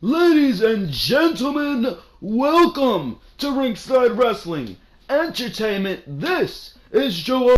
Ladies and gentlemen, welcome to Ringside Wrestling Entertainment. This is Joe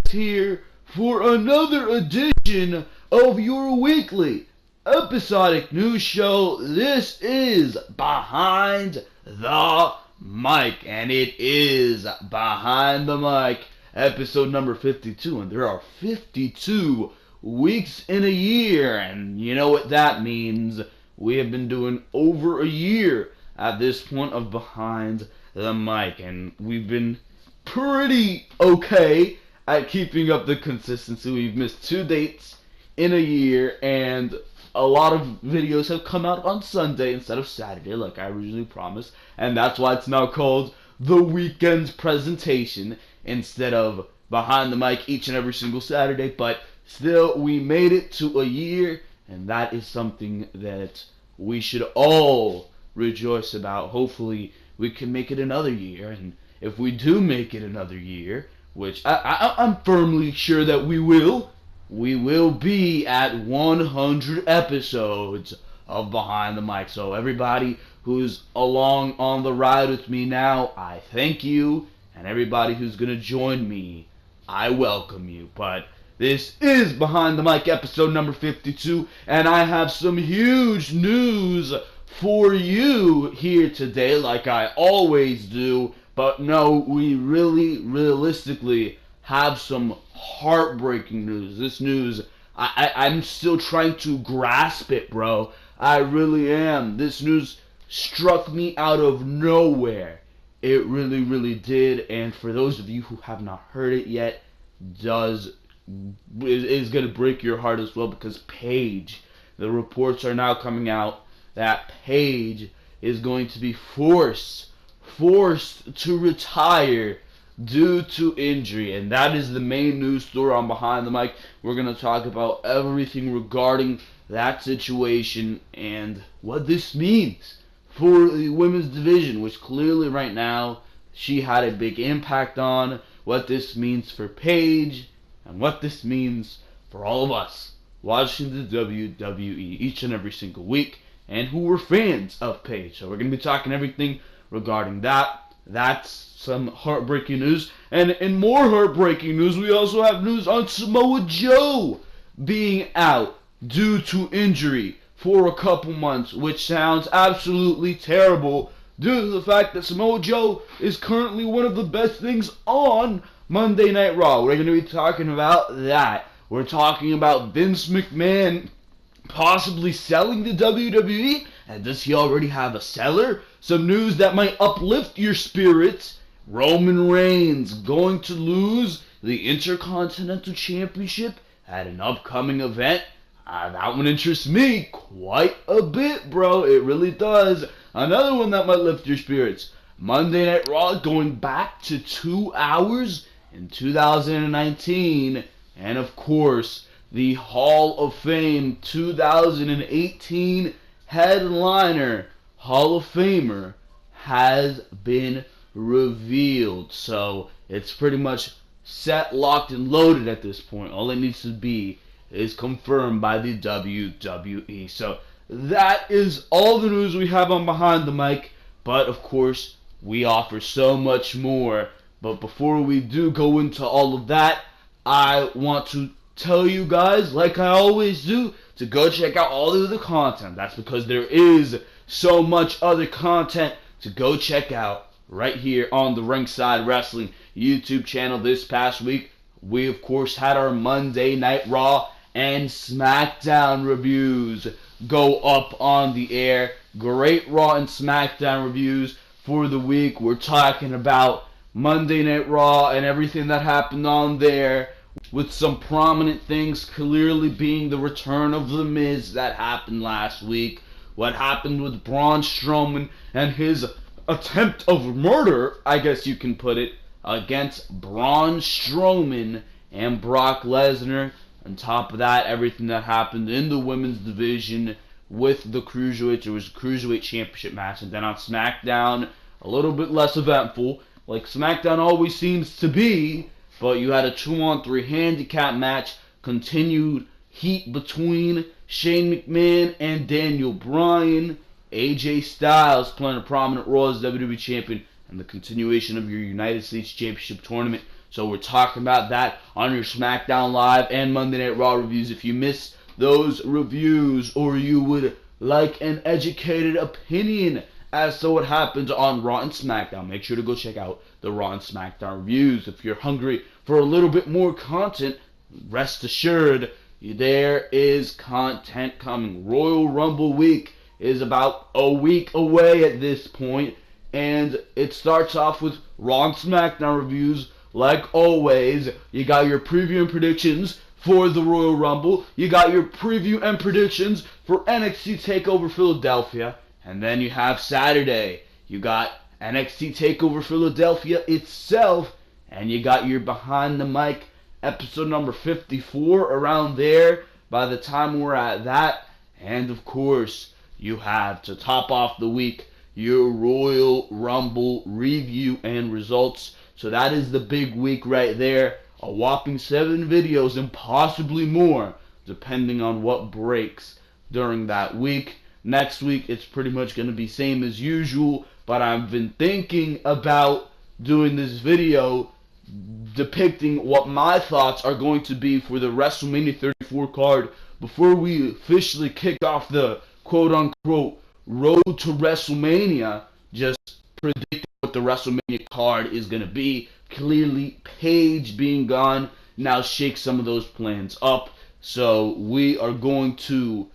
here for another edition of your weekly episodic news show. This is Behind the Mic, and it is Behind the Mic, episode number 52, and there are 52 weeks in a year, and you know what that means. We have been doing over a year at this point of Behind the Mic, and we've been pretty okay at keeping up the consistency. We've missed 2 dates in a year, and a lot of videos have come out on Sunday instead of Saturday, like I originally promised, and that's why it's now called The Weekend Presentation instead of Behind the Mic each and every single Saturday. But still, we made it to a year, and that is something that we should all rejoice about. Hopefully, we can make it another year, and if we do make it another year, which I'm firmly sure that we will be at 100 episodes of Behind the Mic. So everybody who's along on the ride with me now, I thank you, and everybody who's going to join me, I welcome you. But this is Behind the Mic episode number 52, and I have some huge news for you here today, like I always do. But no, we realistically have some heartbreaking news. This news, I'm still trying to grasp it, bro. I really am. This news struck me out of nowhere. It really did. And for those of you who have not heard it yet, is going to break your heart as well, because Paige, the reports are now coming out that Paige is going to be forced to retire due to injury, and that is the main news story on Behind the Mic. We're going to talk about everything regarding that situation and what this means for the women's division, which clearly right now she had a big impact on, what this means for Paige, and what this means for all of us watching the WWE each and every single week, and who were fans of Paige. So we're going to be talking everything regarding that. That's some heartbreaking news. And in more heartbreaking news, we also have news on Samoa Joe being out due to injury for a couple months, which sounds absolutely terrible due to the fact that Samoa Joe is currently one of the best things on Monday Night Raw. We're going to be talking about that. We're talking about Vince McMahon possibly selling the WWE, and does he already have a seller? Some news that might uplift your spirits. Roman Reigns going to lose the Intercontinental Championship at an upcoming event. That one interests me quite a bit, bro. It really does. Another one that might lift your spirits. Monday Night Raw going back to 2 hours in 2019. And of course, the Hall of Fame 2018 headliner, Hall of Famer, has been revealed. So it's pretty much set, locked, and loaded at this point. All it needs to be is confirmed by the WWE. So that is all the news we have on Behind the Mic. But of course, we offer so much more. But before we do go into all of that, I want to tell you guys, like I always do, to go check out all of the content. That's because there is so much other content to go check out right here on the Ringside Wrestling YouTube channel. This past week, we of course had our Monday Night Raw and Smackdown reviews go up on the air. Great Raw and Smackdown reviews for the week. We're talking about Monday Night Raw and everything that happened on there, with some prominent things clearly being the return of The Miz that happened last week, what happened with Braun Strowman and his attempt of murder, I guess you can put it, against Braun Strowman and Brock Lesnar. On top of that, everything that happened in the women's division with the Cruiserweights. There was a Cruiserweight Championship match, and then on SmackDown, a little bit less eventful, like SmackDown always seems to be, but you had a 2-on-3 handicap match, continued heat between Shane McMahon and Daniel Bryan, AJ Styles playing a prominent role as WWE Champion and the continuation of your United States Championship Tournament. So we're talking about that on your SmackDown Live and Monday Night Raw reviews. If you missed those reviews or you would like an educated opinion as to what happens on Raw and SmackDown, make sure to go check out the Raw and SmackDown reviews. If you're hungry for a little bit more content, rest assured there is content coming. Royal Rumble week is about a week away at this point, and it starts off with Raw and SmackDown reviews. Like always, you got your preview and predictions for the Royal Rumble. You got your preview and predictions for NXT TakeOver Philadelphia. And then you have Saturday. You got NXT TakeOver Philadelphia itself. And you got your Behind the Mic episode number 54 around there by the time we're at that. And of course, you have to top off the week your Royal Rumble review and results. So that is the big week right there. A whopping 7 videos and possibly more, depending on what breaks during that week. Next week, it's pretty much going to be same as usual, but I've been thinking about doing this video depicting what my thoughts are going to be for the WrestleMania 34 card before we officially kick off the quote-unquote road to WrestleMania. Just predicting what the WrestleMania card is going to be. Clearly, Paige being gone now shakes some of those plans up. So we are going to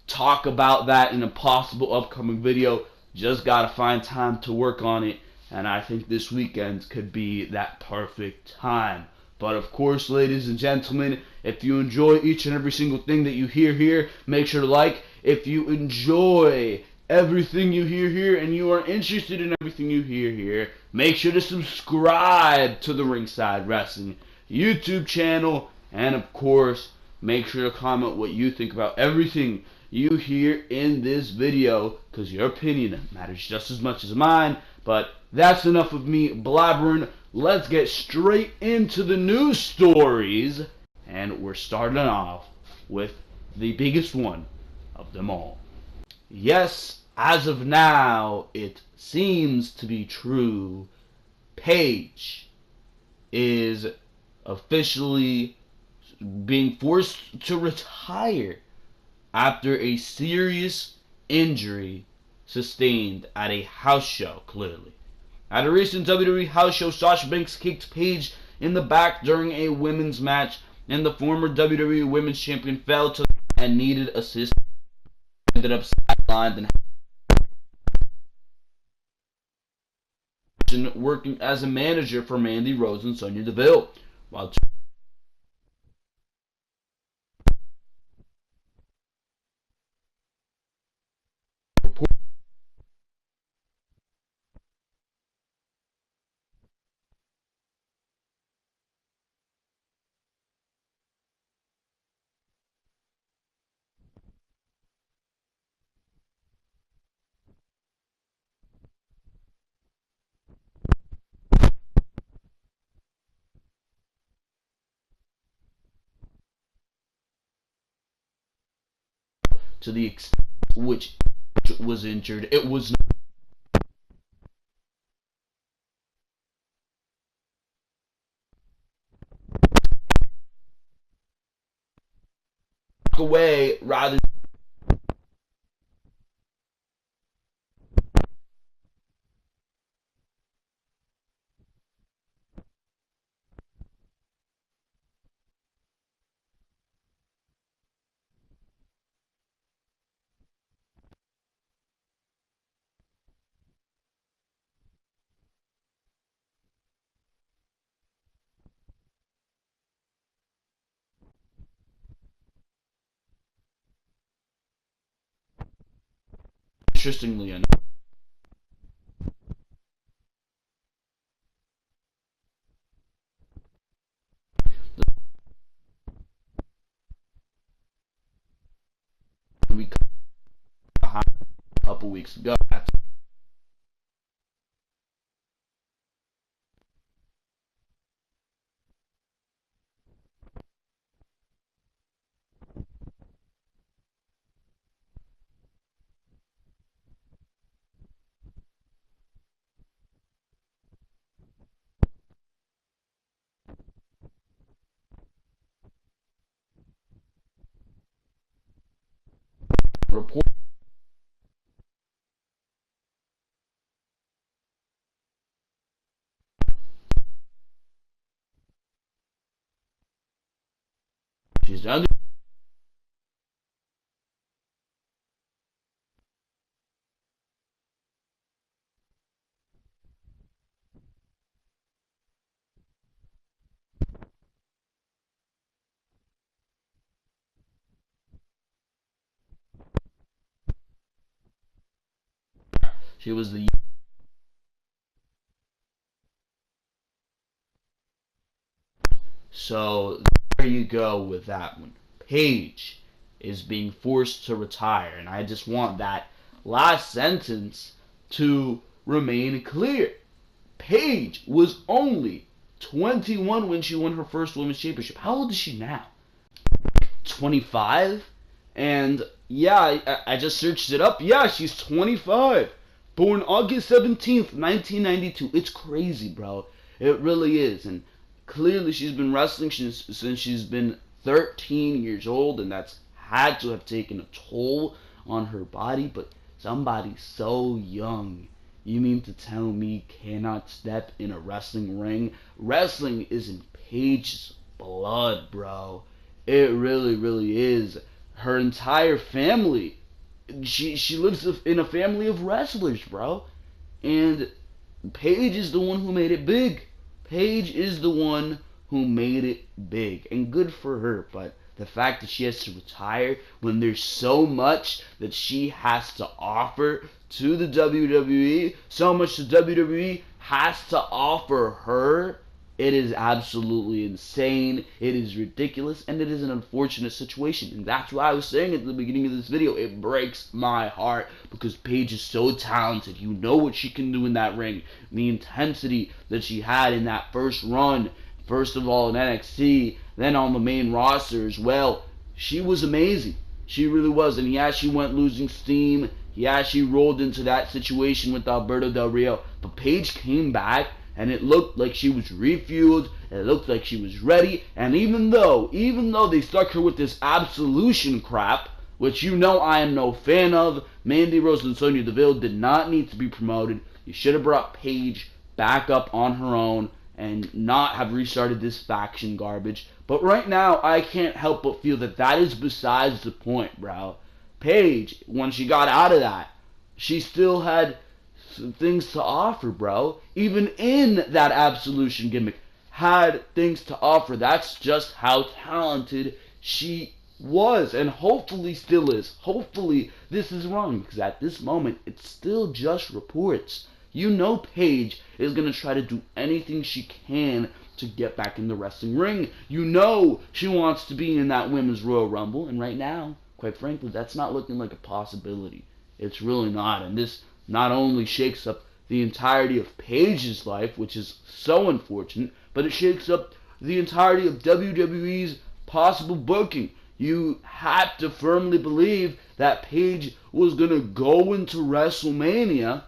talk about that in a possible upcoming video. Just got to find time to work on it. And I think this weekend could be that perfect time. But of course, ladies and gentlemen, if you enjoy each and every single thing that you hear here, make sure to like. If you enjoy everything you hear here and you are interested in everything you hear here, make sure to subscribe to the Ringside Wrestling YouTube channel. And of course, make sure to comment what you think about everything you hear in this video, because your opinion matters just as much as mine. But that's enough of me blabbering. Let's get straight into the news stories. And we're starting off with the biggest one of them all. Yes, as of now, it seems to be true. Paige is officially being forced to retire after a serious injury sustained at a house show, clearly. At a recent WWE house show, Sasha Banks kicked Paige in the back during a women's match, and the former WWE Women's Champion fell to and needed assistance. Ended up sidelined and working as a manager for Mandy Rose and Sonya Deville, while to the extent which was injured, it was away rather interestingly enough. We a couple weeks ago. She's under. She was the. So there you go with that one. Paige is being forced to retire, and I just want that last sentence to remain clear. Paige was only 21 when she won her first women's championship. How old is she now? 25? And yeah, I just searched it up. Yeah, she's 25. Born August 17th, 1992. It's crazy, bro. It really is. And clearly she's been wrestling since she's been 13 years old, and that's had to have taken a toll on her body. But somebody so young, you mean to tell me, cannot step in a wrestling ring? Wrestling is in Paige's blood, bro. It really, really is. Her entire family, she lives in a family of wrestlers, bro. And Paige is the one who made it big. Paige is the one who made it big. And good for her. But the fact that she has to retire when there's so much that she has to offer to the WWE, so much the WWE has to offer her, it is absolutely insane. It is ridiculous, and it is an unfortunate situation. And that's why I was saying at the beginning of this video, it breaks my heart because Paige is so talented. You know what she can do in that ring. The intensity that she had in that first run, first of all in NXT, then on the main roster as well. She was amazing. She really was. And yeah, she went losing steam. Yeah, she rolled into that situation with Alberto Del Rio. But Paige came back, and it looked like she was refueled. It looked like she was ready. And even though they stuck her with this absolution crap, which you know I am no fan of, Mandy Rose and Sonya Deville did not need to be promoted. You should have brought Paige back up on her own and not have restarted this faction garbage. But right now, I can't help but feel that that is besides the point, bro. Paige, when she got out of that, she still had some things to offer, bro. Even in that absolution gimmick, had things to offer. That's just how talented she was, and hopefully still is. Hopefully this is wrong, because at this moment, it's still just reports. You know Paige is going to try to do anything she can to get back in the wrestling ring. You know she wants to be in that Women's Royal Rumble, and right now, quite frankly, that's not looking like a possibility. It's really not, and this not only shakes up the entirety of Paige's life, which is so unfortunate, but it shakes up the entirety of WWE's possible booking. You had to firmly believe that Paige was going to go into WrestleMania.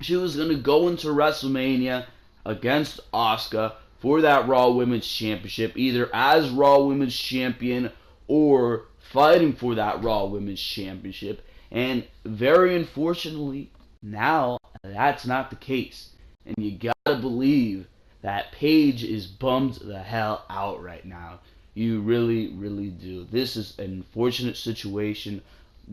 She was going to go into WrestleMania against Asuka for that Raw Women's Championship, either as Raw Women's Champion or fighting for that Raw Women's Championship. And very unfortunately, now that's not the case. And you gotta believe that Paige is bummed the hell out right now. You really, really do. This is an unfortunate situation.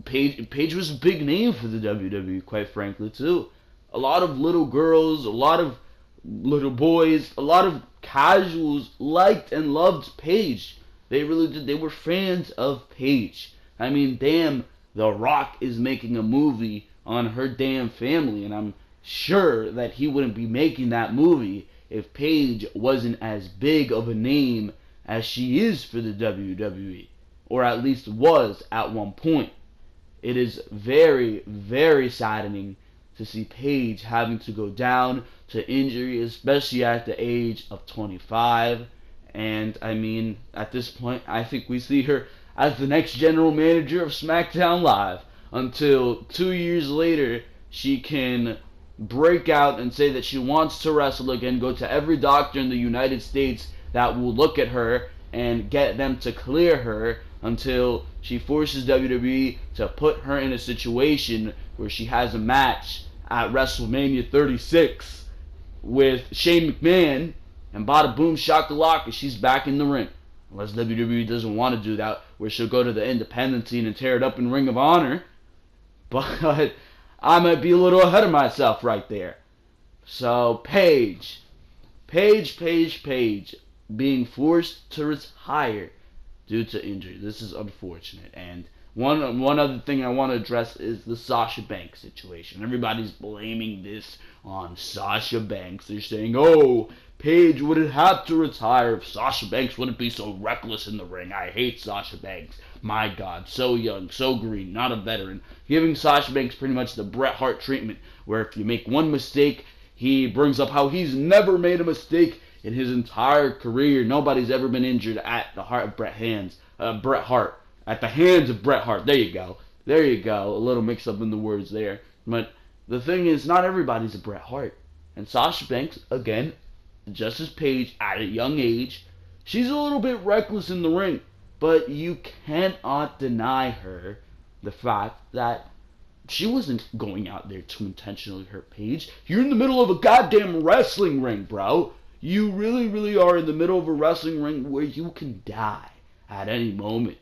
Paige was a big name for the WWE, quite frankly, too. A lot of little girls, a lot of little boys, a lot of casuals liked and loved Paige. They really did. They were fans of Paige. I mean, damn, The Rock is making a movie on her damn family, and I'm sure that he wouldn't be making that movie if Paige wasn't as big of a name as she is for the WWE, or at least was at one point. It is very, very saddening to see Paige having to go down to injury, especially at the age of 25. And I mean, at this point, I think we see her as the next general manager of Smackdown Live until 2 years later she can break out and say that she wants to wrestle again, go to every doctor in the United States that will look at her and get them to clear her, until she forces WWE to put her in a situation where she has a match at WrestleMania 36 with Shane McMahon, and bada boom shakalaka, she's back in the ring. Unless WWE doesn't want to do that, where she'll go to the independent scene and tear it up in Ring of Honor. But I might be a little ahead of myself right there. So, Paige, being forced to retire due to injury. This is unfortunate. And one other thing I want to address is the Sasha Banks situation. Everybody's blaming this on Sasha Banks. They're saying, oh, Paige wouldn't have to retire if Sasha Banks wouldn't be so reckless in the ring. I hate Sasha Banks. My God, so young, so green, not a veteran. Giving Sasha Banks pretty much the Bret Hart treatment, where if you make one mistake, he brings up how he's never made a mistake in his entire career. Nobody's ever been injured at the heart of Bret Hart. At the hands of Bret Hart. There you go. A little mix up in the words there. But the thing is, not everybody's a Bret Hart. And Sasha Banks, again, just as Paige, at a young age, she's a little bit reckless in the ring. But you cannot deny her the fact that she wasn't going out there to intentionally hurt Paige. You're in the middle of a goddamn wrestling ring, bro. You really, really are in the middle of a wrestling ring where you can die at any moment.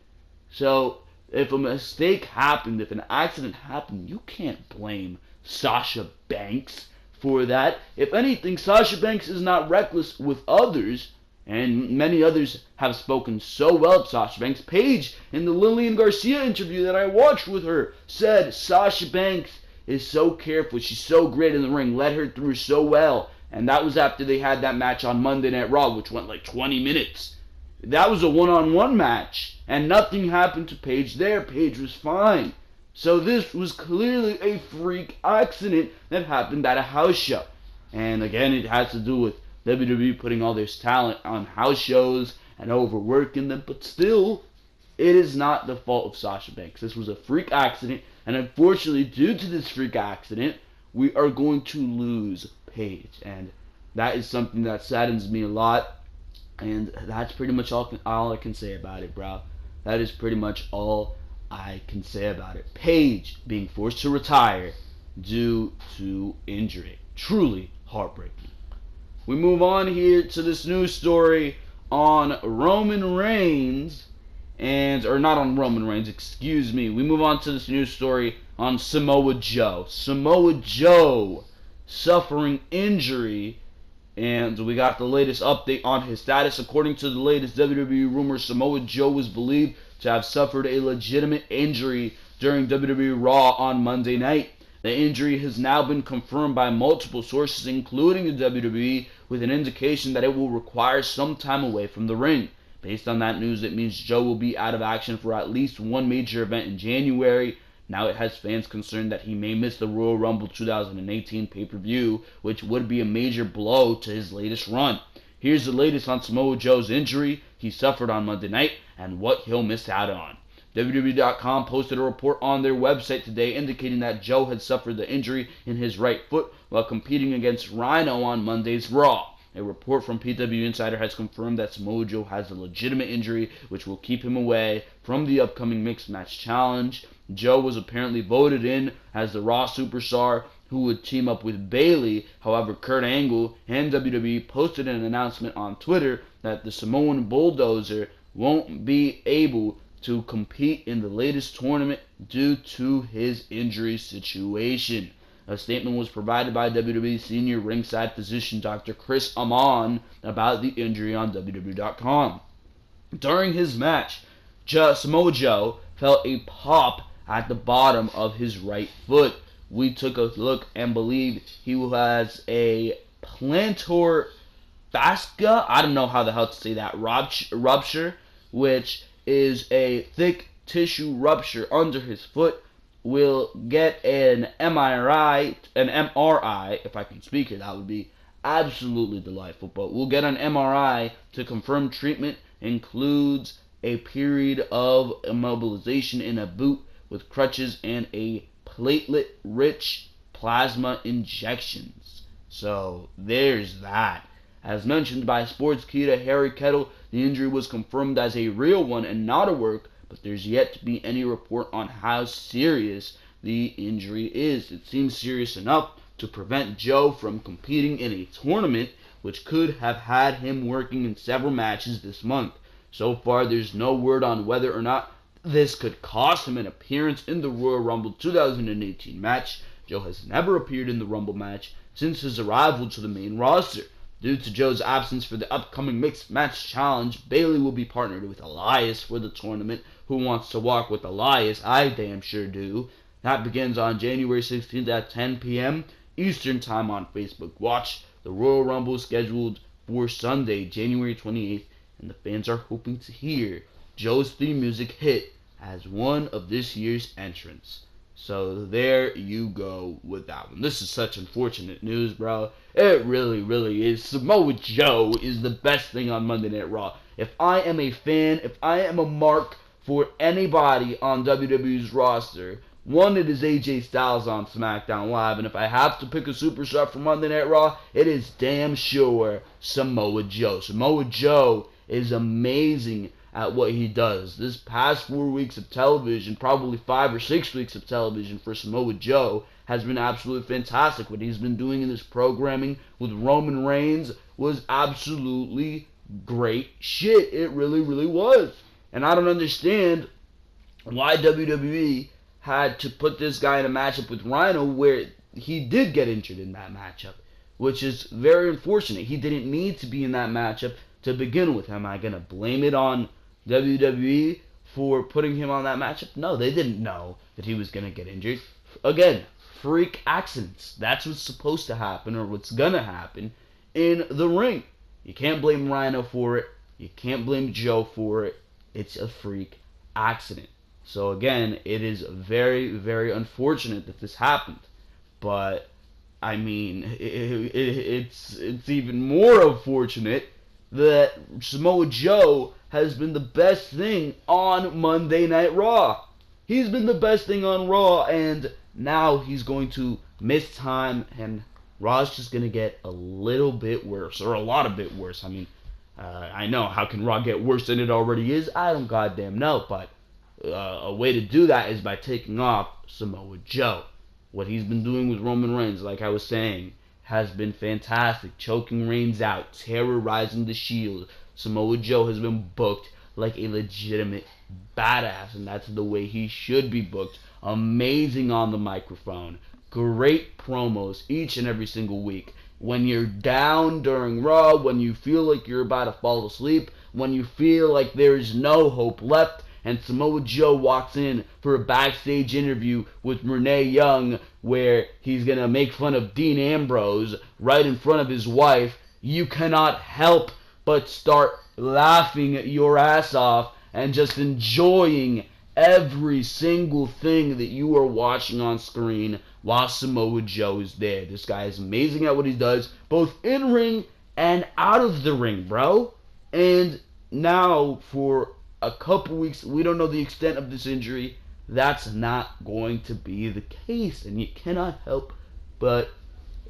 So, if a mistake happened, if an accident happened, you can't blame Sasha Banks for that. If anything, Sasha Banks is not reckless with others, and many others have spoken so well of Sasha Banks. Paige, in the Lillian Garcia interview that I watched with her, said Sasha Banks is so careful, she's so great in the ring, led her through so well. And that was after they had that match on Monday Night Raw, which went like 20 minutes. That was a one-on-one match, and nothing happened to Paige there. Paige was fine. So this was clearly a freak accident that happened at a house show. And again, it has to do with WWE putting all this talent on house shows and overworking them, but still, it is not the fault of Sasha Banks. This was a freak accident, and unfortunately, due to this freak accident, we are going to lose Paige, and that is something that saddens me a lot, and that's pretty much all I can say about it, bro. That is pretty much all I can say about it. Paige being forced to retire due to injury. Truly heartbreaking. We move on here to this news story on Roman Reigns, or not on Roman Reigns, excuse me. We move on to this news story on Samoa Joe. Samoa Joe suffering injury, and we got the latest update on his status. According to the latest WWE rumors, Samoa Joe was believed to have suffered a legitimate injury during WWE Raw on Monday night. The injury has now been confirmed by multiple sources, including the WWE, with an indication that it will require some time away from the ring. Based on that news, it means Joe will be out of action for at least one major event in January. Now it has fans concerned that he may miss the Royal Rumble 2018 pay-per-view, which would be a major blow to his latest run. Here's the latest on Samoa Joe's injury he suffered on Monday night and what he'll miss out on. WWE.com posted a report on their website today indicating that Joe had suffered the injury in his right foot while competing against Rhino on Monday's Raw. A report from PW Insider has confirmed that Samoa Joe has a legitimate injury which will keep him away from the upcoming Mixed Match Challenge. Joe was apparently voted in as the Raw superstar who would team up with Bayley. However, Kurt Angle and WWE posted an announcement on Twitter that the Samoan Bulldozer won't be able to compete in the latest tournament due to his injury situation. A statement was provided by WWE senior ringside physician Dr. Chris Amon about the injury on WWE.com. During his match, Samoa Joe felt a pop at the bottom of his right foot. We took a look and believe he has a plantar fascia, I don't know how the hell to say that, rupture, which is a thick tissue rupture under his foot. Will get an MRI, if I can speak it, that would be absolutely delightful. But we'll get an MRI to confirm treatment includes a period of immobilization in a boot with crutches and a platelet-rich plasma injections. So there's that. As mentioned by Sportskeeda Harry Kettle, the injury was confirmed as a real one and not a work, but there's yet to be any report on how serious the injury is. It seems serious enough to prevent Joe from competing in a tournament which could have had him working in several matches this month. So far, there's no word on whether or not this could cost him an appearance in the Royal Rumble 2018 match. Joe has never appeared in the Rumble match since his arrival to the main roster. Due to Joe's absence for the upcoming Mixed Match Challenge, Bayley will be partnered with Elias for the tournament. Who wants to walk with Elias? I damn sure do. That begins on January 16th at 10 p.m. Eastern Time on Facebook Watch. The Royal Rumble is scheduled for Sunday, January 28th, and the fans are hoping to hear Joe's theme music hit as one of this year's entrants. So there you go with that one. This is such unfortunate news, bro. It really, really is. Samoa Joe is the best thing on Monday Night Raw. If I am a fan, if I am a mark for anybody on WWE's roster, one, it is AJ Styles on Smackdown Live, and if I have to pick a superstar for Monday Night Raw, it is damn sure Samoa Joe. Samoa Joe is amazing at what he does. This past 4 weeks of television, probably 5 or 6 weeks of television for Samoa Joe, has been absolutely fantastic. What he's been doing in this programming with Roman Reigns was absolutely great shit. It really, really was. And I don't understand why WWE had to put this guy in a matchup with Rhino where he did get injured in that matchup, which is very unfortunate. He didn't need to be in that matchup to begin with. Am I going to blame it on WWE for putting him on that matchup? No, they didn't know that he was going to get injured. Again, freak accidents. That's what's supposed to happen, or what's going to happen in the ring. You can't blame Rhino for it. You can't blame Joe for it. It's a freak accident. So again, it is very, very unfortunate that this happened. But, I mean, it's even more unfortunate that Samoa Joe has been the best thing on Monday Night Raw. He's been the best thing on Raw, and now he's going to miss time, and Raw's just going to get a little bit worse, or a lot of bit worse. I mean, I know, how can Raw get worse than it already is? I don't goddamn know, but a way to do that is by taking off Samoa Joe. What he's been doing with Roman Reigns, like I was saying, has been fantastic. Choking Reigns out, terrorizing the Shield. Samoa Joe has been booked like a legitimate badass, and that's the way he should be booked. Amazing on the microphone. Great promos each and every single week. When you're down during Raw, when you feel like you're about to fall asleep, when you feel like there is no hope left, and Samoa Joe walks in for a backstage interview with Renee Young where he's going to make fun of Dean Ambrose right in front of his wife, you cannot help but start laughing your ass off and just enjoying every single thing that you are watching on screen while Samoa Joe is there. This guy is amazing at what he does, both in ring and out of the ring, bro. And now for a couple weeks, we don't know the extent of this injury. That's not going to be the case, and you cannot help but,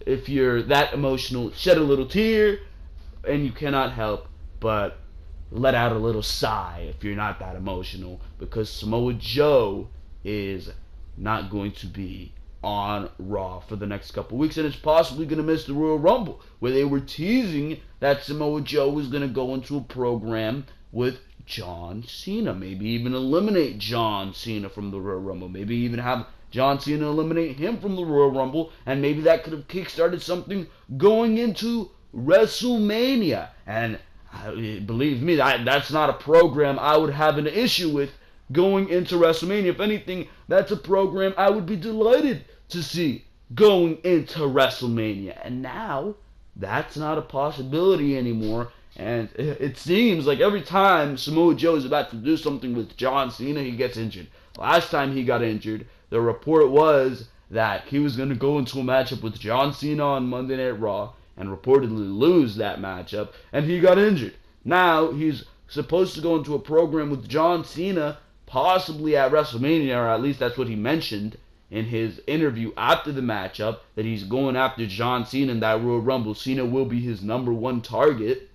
if you're that emotional, shed a little tear, and you cannot help but let out a little sigh if you're not that emotional, because Samoa Joe is not going to be on Raw for the next couple weeks, and it's possibly going to miss the Royal Rumble, where they were teasing that Samoa Joe was going to go into a program with John Cena, maybe even eliminate John Cena from the Royal Rumble, maybe even have John Cena eliminate him from the Royal Rumble, and maybe that could have kickstarted something going into WrestleMania. And believe me, that's not a program I would have an issue with going into WrestleMania. If anything, that's a program I would be delighted to see going into WrestleMania. And now, that's not a possibility anymore. And it seems like every time Samoa Joe is about to do something with John Cena, he gets injured. Last time he got injured, the report was that he was going to go into a matchup with John Cena on Monday Night Raw and reportedly lose that matchup, and he got injured. Now he's supposed to go into a program with John Cena, possibly at WrestleMania, or at least that's what he mentioned in his interview after the matchup, that he's going after John Cena in that Royal Rumble. Cena will be his number one target.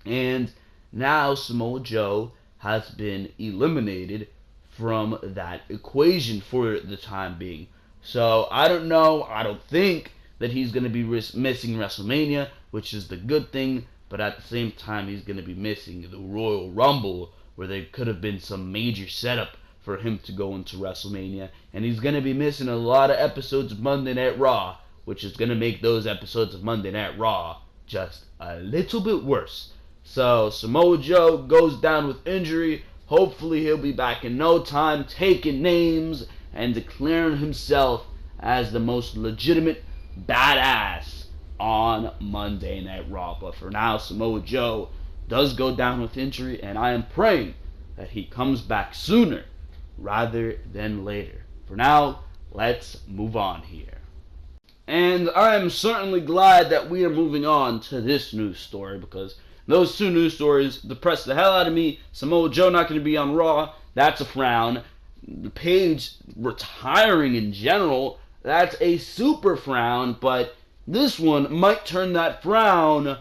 And now Samoa Joe has been eliminated from that equation for the time being. So I don't know. I don't think that he's going to be missing WrestleMania, which is the good thing. but at the same time, he's going to be missing the Royal Rumble, where there could have been some major setup for him to go into WrestleMania, and he's going to be missing a lot of episodes of Monday Night Raw, which is going to make those episodes of Monday Night Raw just a little bit worse. So Samoa Joe goes down with injury. Hopefully he'll be back in no time, taking names and declaring himself as the most legitimate badass on Monday Night Raw. But for now, Samoa Joe does go down with injury, and I am praying that he comes back sooner rather than later. For now, let's move on here. And I am certainly glad that we are moving on to this news story, because those two news stories depressed the hell out of me. Samoa Joe not going to be on Raw, that's a frown. Paige retiring in general, that's a super frown, but this one might turn that frown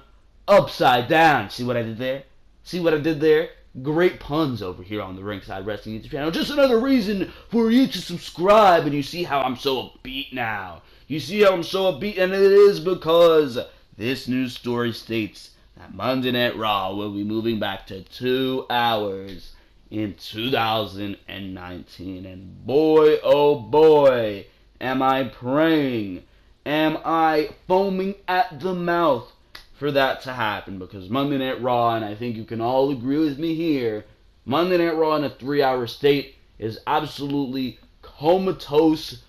upside down. See what I did there? See what I did there? Great puns over here on the Ringside Wrestling YouTube channel. Just another reason for you to subscribe, and you see how I'm so upbeat now. You see how I'm so upbeat, and it is because this news story states that Monday Night Raw will be moving back to 2 hours in 2019. And boy, oh boy, am I praying, am I foaming at the mouth for that to happen, because Monday Night Raw, and I think you can all agree with me here, Monday Night Raw in a 3-hour state is absolutely comatose,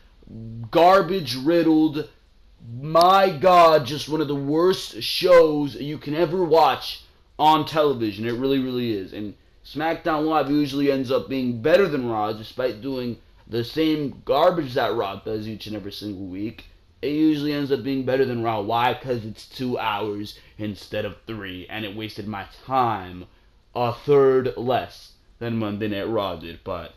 garbage-riddled, my God, just one of the worst shows you can ever watch on television. It really, really is. And Smackdown Live usually ends up being better than Raw, despite doing the same garbage that Raw does each and every single week. It usually ends up being better than Raw. Why? Because it's 2 hours instead of 3, and it wasted my time a third less than Monday Night Raw did. But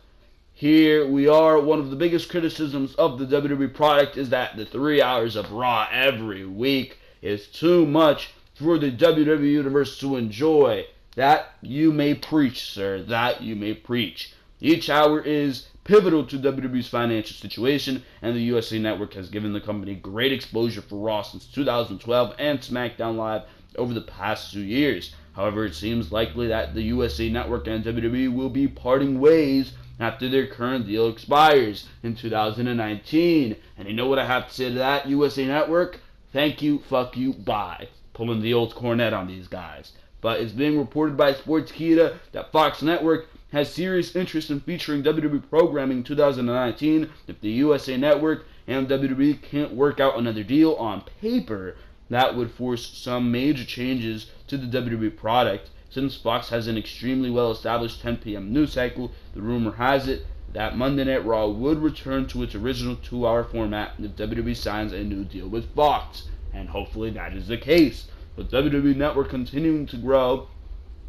here we are. One of the biggest criticisms of the WWE product is that the 3 hours of Raw every week is too much for the WWE Universe to enjoy. That you may preach, sir. That you may preach. Each hour is pivotal to WWE's financial situation, and the USA Network has given the company great exposure for Raw since 2012 and SmackDown Live over the past 2 years. However, it seems likely that the USA Network and WWE will be parting ways after their current deal expires in 2019. And you know what I have to say to that, USA Network? Thank you, fuck you, bye. Pulling the old cornet on these guys. But it's being reported by Sportskeeda that Fox Network has serious interest in featuring WWE programming in 2019 if the USA Network and WWE can't work out another deal on paper. That would force some major changes to the WWE product. Since Fox has an extremely well-established 10 p.m. news cycle, the rumor has it that Monday Night Raw would return to its original 2-hour format if WWE signs a new deal with Fox. And hopefully that is the case. With WWE Network continuing to grow,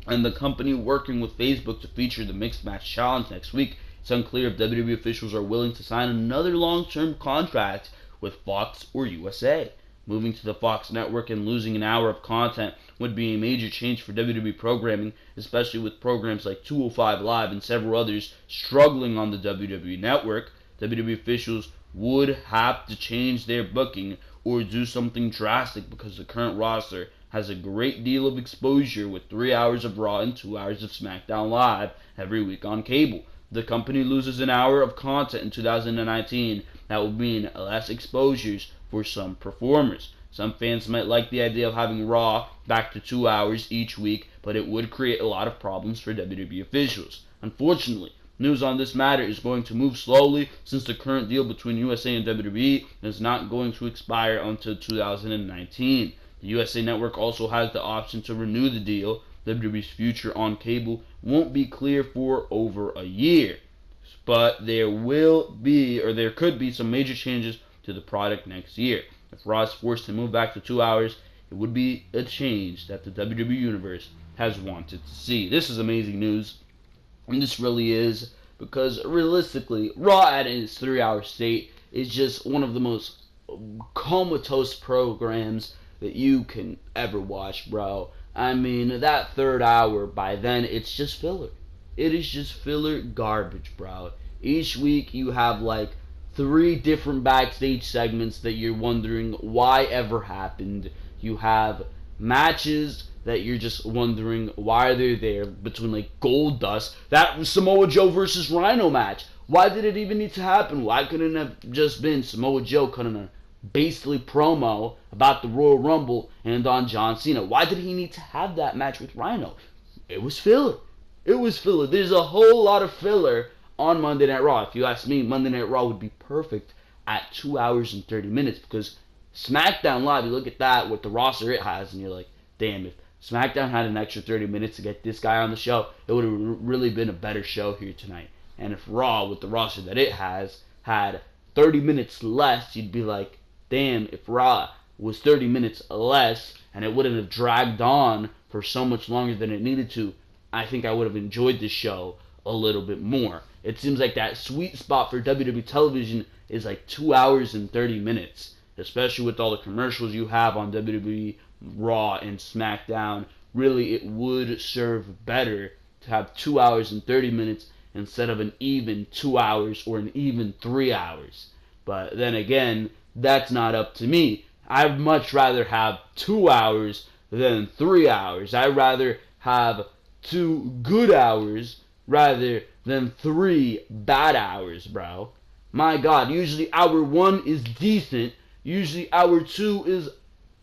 and the company working with Facebook to feature the Mixed Match Challenge next week, it's unclear if WWE officials are willing to sign another long-term contract with Fox or USA. Moving to the Fox Network and losing an hour of content would be a major change for WWE programming, especially with programs like 205 Live and several others struggling on the WWE Network. WWE officials would have to change their booking or do something drastic, because the current roster has a great deal of exposure with 3 hours of Raw and 2 hours of SmackDown Live every week on cable. The company loses an hour of content in 2019. That will mean less exposures for some performers. Some fans might like the idea of having Raw back to 2 hours each week, but it would create a lot of problems for WWE officials. Unfortunately, news on this matter is going to move slowly, since the current deal between USA and WWE is not going to expire until 2019. The USA Network also has the option to renew the deal. WWE's future on cable won't be clear for over a year, but there could be some major changes to the product next year. If Raw is forced to move back to 2 hours, it would be a change that the WWE Universe has wanted to see. This is amazing news, and this really is, because realistically, Raw at its 3-hour state is just one of the most comatose programs that you can ever watch, bro. I mean, that 3rd hour, by then, it's just filler. It is just filler garbage, bro. Each week you have like 3 different backstage segments that you're wondering why ever happened. You have matches that you're just wondering why they're there, between like Gold Dust. That was Samoa Joe versus Rhino match. Why did it even need to happen? Why couldn't it have just been Samoa Joe cutting a basically promo about the Royal Rumble and on John Cena? Why did he need to have that match with Rhino? It was filler. It was filler. There's a whole lot of filler on Monday Night Raw. If you ask me, Monday Night Raw would be perfect at 2 hours and 30 minutes because SmackDown Live, you look at that with the roster it has, and you're like, damn, if SmackDown had an extra 30 minutes to get this guy on the show, it would have really been a better show here tonight. And if Raw, with the roster that it has, had 30 minutes less, you'd be like, damn, if Raw was 30 minutes less and it wouldn't have dragged on for so much longer than it needed to, I think I would have enjoyed this show a little bit more. It seems like that sweet spot for WWE television is like 2 hours and 30 minutes, especially with all the commercials you have on WWE Raw and SmackDown. Really, it would serve better to have 2 hours and 30 minutes instead of an even 2 hours or an even 3 hours. But then again, that's not up to me. I'd much rather have 2 hours than 3 hours. I'd rather have 2 good hours rather than 3 bad hours, bro. My God, usually hour 1 is decent, usually hour 2 is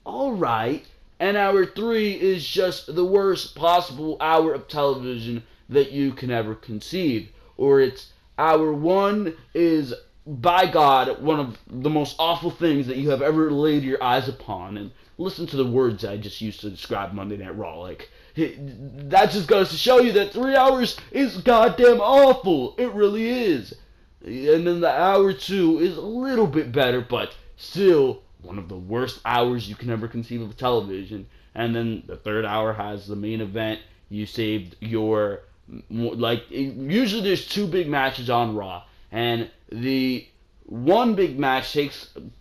alright, and hour 3 is just the worst possible hour of television that you can ever conceive. Or it's hour 1 is, by God, one of the most awful things that you have ever laid your eyes upon. And listen to the words I just used to describe Monday Night Raw. Like, that just goes to show you that 3 hours is goddamn awful. It really is. And then the hour 2 is a little bit better, but still one of the worst hours you can ever conceive of television. And then the third hour has the main event. You saved your, like, usually there's 2 big matches on Raw, and the one big match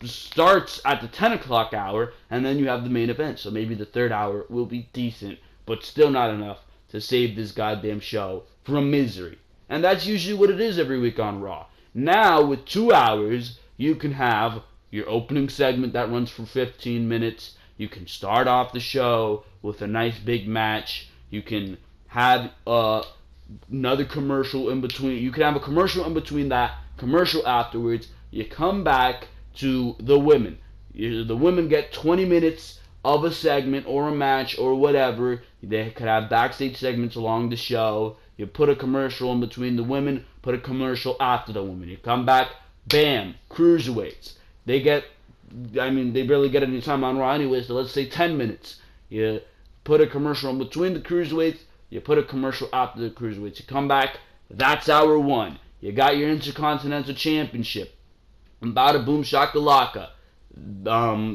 starts at the 10 o'clock hour, and then you have the main event. So maybe the third hour will be decent, but still not enough to save this goddamn show from misery. And that's usually what it is every week on Raw. Now, with 2 hours, you can have your opening segment that runs for 15 minutes. You can start off the show with a nice big match. You can have another commercial in between. You can have a commercial in between that, commercial afterwards. You come back to the women. The women get 20 minutes of a segment or a match or whatever. They could have backstage segments along the show. You put a commercial in between the women, put a commercial after the women. You come back, bam, cruiserweights. They barely get any time on Raw anyway, so let's say 10 minutes. You put a commercial in between the cruiserweights, you put a commercial after the cruiserweights. You come back, that's hour 1. You got your Intercontinental Championship. Bada boom shakalaka.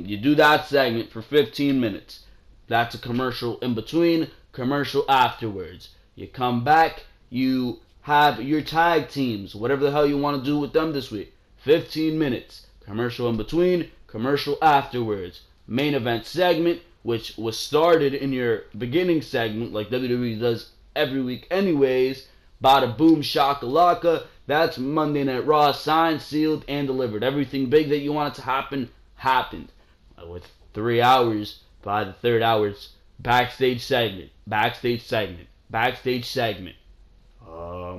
You do that segment for 15 minutes. That's a commercial in between, commercial afterwards. You come back, you have your tag teams, whatever the hell you want to do with them this week. 15 minutes. Commercial in between, commercial afterwards. Main event segment, which was started in your beginning segment, like WWE does every week anyways. Bada boom shakalaka. That's Monday Night Raw, signed, sealed, and delivered. Everything big that you wanted to happen, happened. With 3 hours, by the third hour's backstage segment, backstage segment, backstage segment. A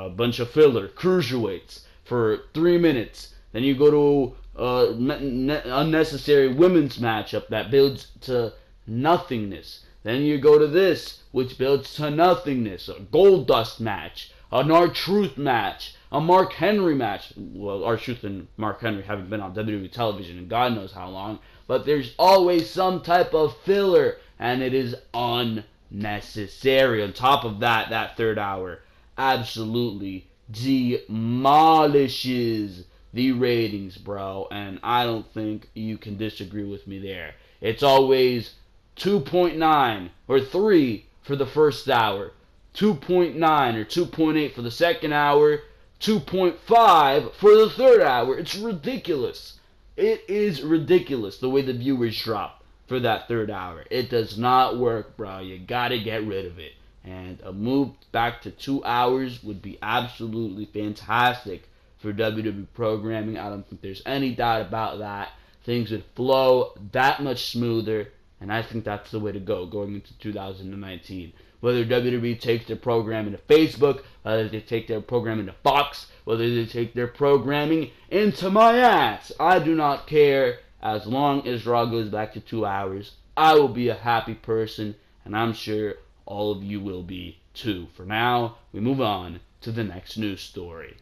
bunch of filler, cruiserweights for 3 minutes. Then you go to unnecessary women's matchup that builds to nothingness. Then you go to this, which builds to nothingness. A Gold Dust match, an R-Truth match, a Mark Henry match. Well, R-Truth and Mark Henry haven't been on WWE television in God knows how long. But there's always some type of filler, and it is unnecessary. On top of that, that third hour absolutely demolishes the ratings, bro, and I don't think you can disagree with me there. It's always 2.9 or 3 for the first hour, 2.9 or 2.8 for the second hour, 2.5 for the third hour. It's ridiculous. It is ridiculous the way the viewers drop for that third hour. It does not work, bro. You gotta get rid of it. And a move back to 2 hours would be absolutely fantastic for WWE programming. I don't think there's any doubt about that. Things would flow that much smoother. And I think that's the way to go going into 2019. Whether WWE takes their programming to Facebook, whether they take their programming to Fox, whether they take their programming into my ass, I do not care. As long as Raw goes back to 2 hours, I will be a happy person, and I'm sure all of you will be too. For now, we move on to the next news story.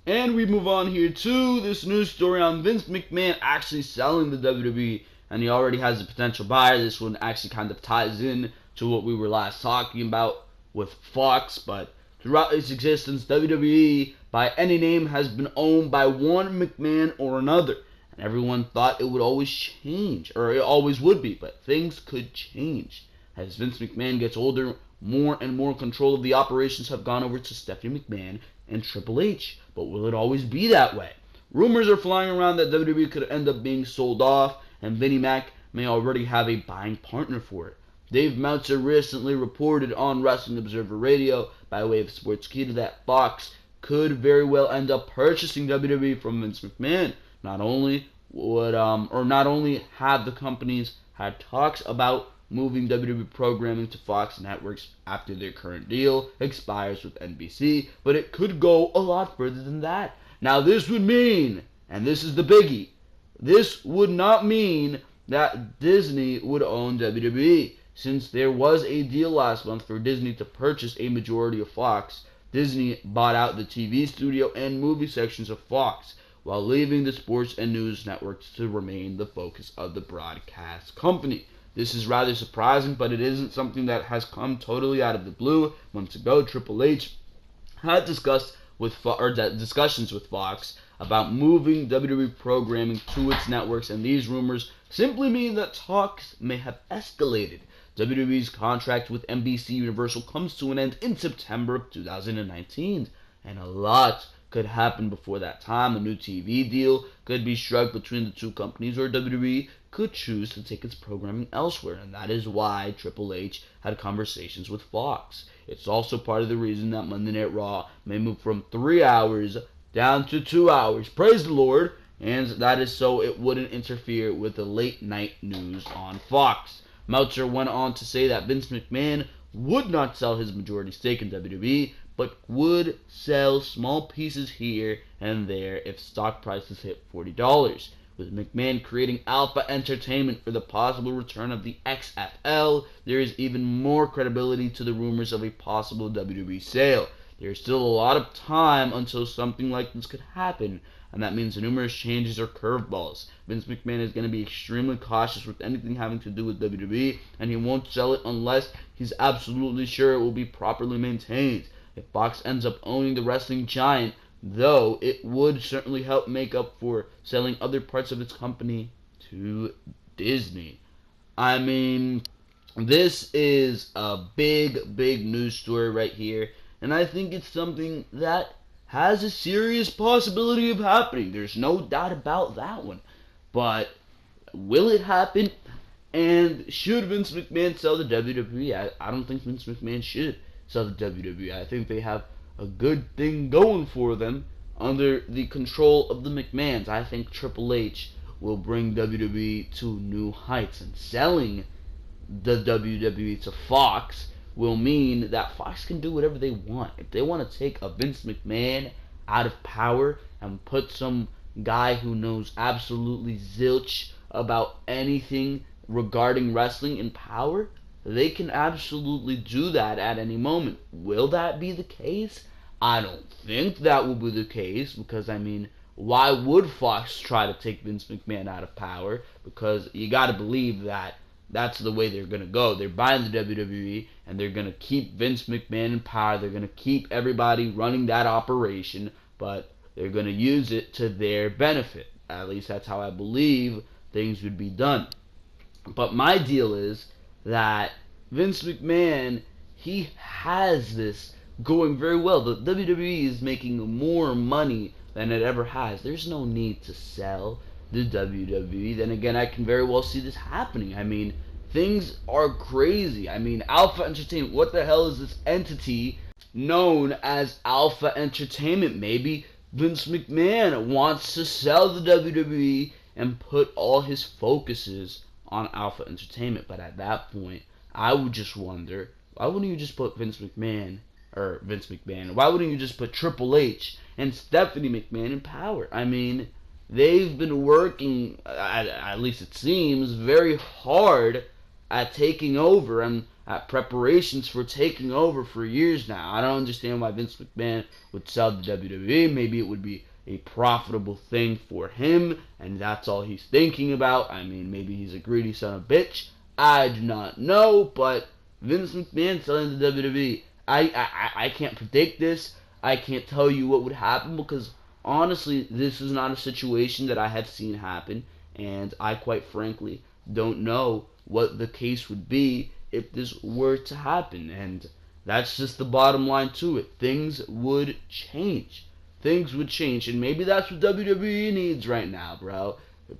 And we move on here to this news story on Vince McMahon actually selling the WWE, and he already has a potential buyer. This one actually kind of ties in to what we were last talking about with Fox, but throughout its existence, WWE, by any name, has been owned by one McMahon or another. And everyone thought it would always change, or it always would be, but things could change. As Vince McMahon gets older, more and more control of the operations have gone over to Stephanie McMahon and Triple H. But will it always be that way? Rumors are flying around that WWE could end up being sold off, and Vinnie Mac may already have a buying partner for it. Dave Meltzer recently reported on Wrestling Observer Radio by way of Sportskeeda that Fox could very well end up purchasing WWE from Vince McMahon. Not only have the companies had talks about moving WWE programming to Fox networks after their current deal expires with NBC, but it could go a lot further than that. Now this would mean, and this is the biggie, this would not mean that Disney would own WWE. Since there was a deal last month for Disney to purchase a majority of Fox, Disney bought out the TV studio and movie sections of Fox, while leaving the sports and news networks to remain the focus of the broadcast company. This is rather surprising, but it isn't something that has come totally out of the blue. Months ago, Triple H had discussions with Fox about moving WWE programming to its networks, and these rumors simply mean that talks may have escalated. WWE's contract with NBC Universal comes to an end in September of 2019, and a lot could happen before that time. A new TV deal could be struck between the two companies, or WWE could choose to take its programming elsewhere, and that is why Triple H had conversations with Fox. It's also part of the reason that Monday Night Raw may move from 3 hours down to 2 hours. Praise the Lord! And that is so it wouldn't interfere with the late night news on Fox. Meltzer went on to say that Vince McMahon would not sell his majority stake in WWE, but would sell small pieces here and there if stock prices hit $40. With McMahon creating Alpha Entertainment for the possible return of the XFL, there is even more credibility to the rumors of a possible WWE sale. There is still a lot of time until something like this could happen, and that means numerous changes or curveballs. Vince McMahon is going to be extremely cautious with anything having to do with WWE, and he won't sell it unless he's absolutely sure it will be properly maintained. If Fox ends up owning the wrestling giant, though, it would certainly help make up for selling other parts of its company to Disney. I mean, this is a big, big news story right here, and I think it's something that has a serious possibility of happening. There's no doubt about that one. But will it happen? And should Vince McMahon sell the WWE? I don't think Vince McMahon should sell the WWE. I think they have a good thing going for them under the control of the McMahons. I think Triple H will bring WWE to new heights, and selling the WWE to Fox will mean that Fox can do whatever they want. If they want to take a Vince McMahon out of power and put some guy who knows absolutely zilch about anything regarding wrestling in power, they can absolutely do that at any moment. Will that be the case? I don't think that will be the case, because, I mean, why would Fox try to take Vince McMahon out of power? Because you got to believe that that's the way they're going to go. They're buying the WWE, and they're going to keep Vince McMahon in power. They're going to keep everybody running that operation, but they're going to use it to their benefit. At least that's how I believe things would be done. But my deal is that Vince McMahon, he has this going very well. The WWE is making more money than it ever has. There's no need to sell the WWE. Then again, I can very well see this happening. I mean, things are crazy. I mean, Alpha Entertainment, what the hell is this entity known as Alpha Entertainment? Maybe Vince McMahon wants to sell the WWE and put all his focuses on Alpha Entertainment. But at that point, I would just wonder, why wouldn't you just put Vince McMahon, why wouldn't you just put Triple H and Stephanie McMahon in Power? I mean, they've been working, at least it seems, very hard at taking over and at preparations for taking over for years now. I don't understand why Vince McMahon would sell the WWE. Maybe it would be a profitable thing for him, and that's all he's thinking about. I mean, maybe he's a greedy son of a bitch. I do not know, but Vince McMahon selling the WWE, I can't predict this. I can't tell you what would happen because honestly, this is not a situation that I have seen happen, and I quite frankly don't know what the case would be if this were to happen, and that's just the bottom line to it. Things would change. Things would change, and maybe that's what WWE needs right now, bro.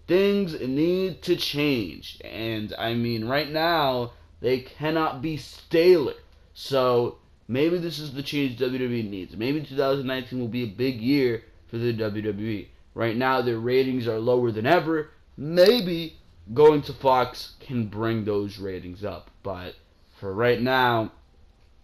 Things need to change, and I mean, right now, they cannot be staler. So, maybe this is the change WWE needs. Maybe 2019 will be a big year for the WWE. Right now, their ratings are lower than ever. Maybe going to Fox can bring those ratings up. But for right now,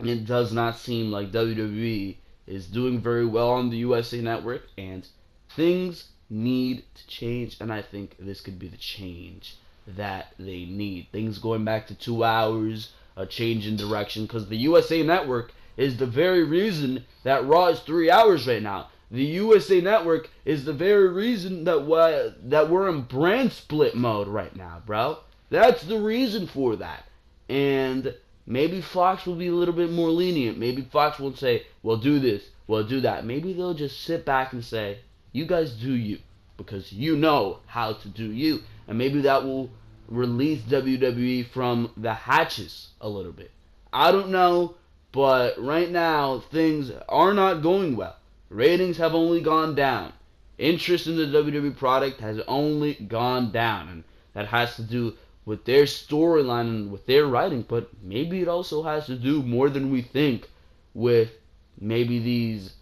it does not seem like WWE is doing very well on the USA Network. And things need to change. And I think this could be the change that they need. Things going back to 2 hours, a change in direction. Because the USA Network is the very reason that Raw is 3 hours right now. The USA Network is the very reason that we're in brand split mode right now, bro. That's the reason for that. And maybe Fox will be a little bit more lenient. Maybe Fox won't say, well, do this, well, do that. Maybe they'll just sit back and say, you guys do you, because you know how to do you. And maybe that will release WWE from the hatches a little bit. I don't know, but right now, things are not going well. Ratings have only gone down. Interest in the WWE product has only gone down. And that has to do with their storyline and with their writing. But maybe it also has to do more than we think with maybe these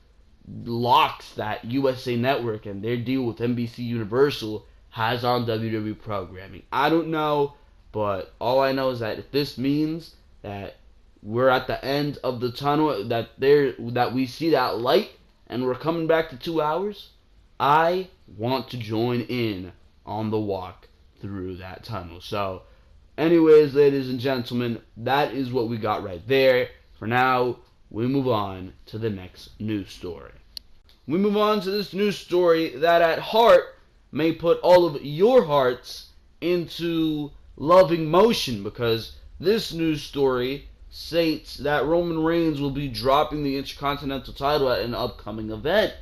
locks that USA Network and their deal with NBC Universal has on WWE programming. I don't know, but all I know is that if this means that we're at the end of the tunnel, that we see that light, and we're coming back to 2 hours, I want to join in on the walk through that tunnel. So, anyways, ladies and gentlemen, that is what we got right there. For now, we move on to the next news story. We move on to this news story that at heart may put all of your hearts into loving motion, because this news story states that Roman Reigns will be dropping the Intercontinental title at an upcoming event.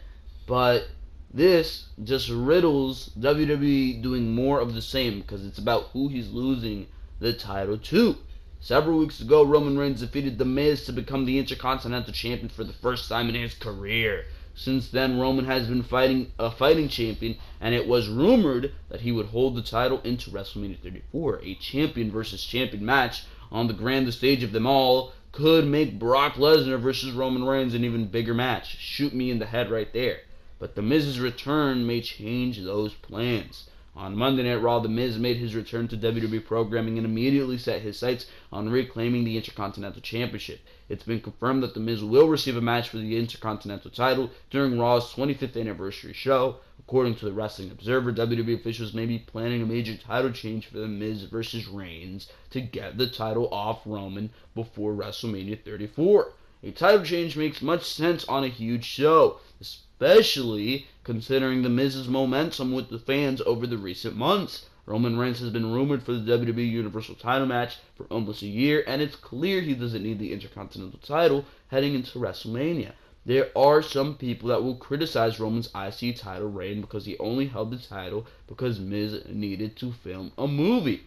But this just riddles WWE doing more of the same, because it's about who he's losing the title to. Several weeks ago, Roman Reigns defeated The Miz to become the Intercontinental Champion for the first time in his career. Since then, Roman has been a fighting champion, and it was rumored that he would hold the title into WrestleMania 34. A champion versus champion match on the grandest stage of them all could make Brock Lesnar versus Roman Reigns an even bigger match. Shoot me in the head right there. But The Miz's return may change those plans. On Monday Night Raw, The Miz made his return to WWE programming and immediately set his sights on reclaiming the Intercontinental Championship. It's been confirmed that The Miz will receive a match for the Intercontinental title during Raw's 25th anniversary show. According to the Wrestling Observer, WWE officials may be planning a major title change for The Miz versus Reigns to get the title off Roman before WrestleMania 34. A title change makes much sense on a huge show, especially considering The Miz's momentum with the fans over the recent months. Roman Reigns has been rumored for the WWE Universal title match for almost a year, and it's clear he doesn't need the Intercontinental title heading into WrestleMania. There are some people that will criticize Roman's IC title reign because he only held the title because Miz needed to film a movie.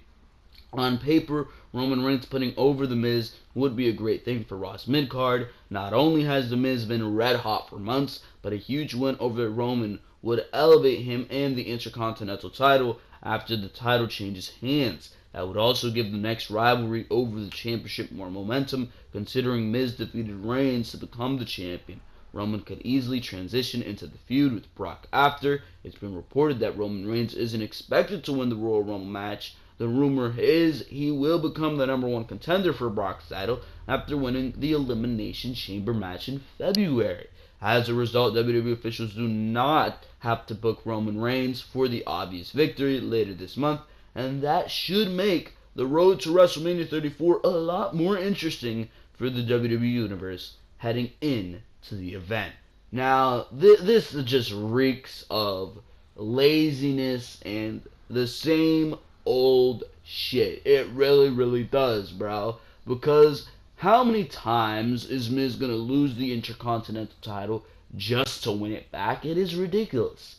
On paper, Roman Reigns putting over The Miz would be a great thing for Raw's mid-card. Not only has The Miz been red hot for months, but a huge win over Roman would elevate him and the Intercontinental title after the title changes hands. That would also give the next rivalry over the championship more momentum, considering Miz defeated Reigns to become the champion. Roman could easily transition into the feud with Brock after. It's been reported that Roman Reigns isn't expected to win the Royal Rumble match The rumor is he will become the number one contender for Brock's title after winning the Elimination Chamber match in February. As a result, WWE officials do not have to book Roman Reigns for the obvious victory later this month, and that should make the road to WrestleMania 34 a lot more interesting for the WWE Universe heading into the event. Now, this just reeks of laziness and the same old shit. It really, really does, bro. Because how many times is Miz gonna lose the Intercontinental title just to win it back? It is ridiculous.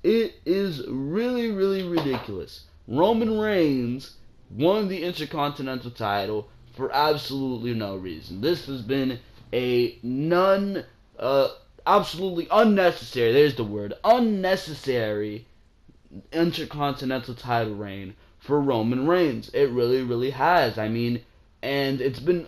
It is really, really ridiculous. Roman Reigns won the Intercontinental title for absolutely no reason. This has been a absolutely unnecessary, there's the word, unnecessary Intercontinental title reign for Roman Reigns. It really, really has. I mean, and it's been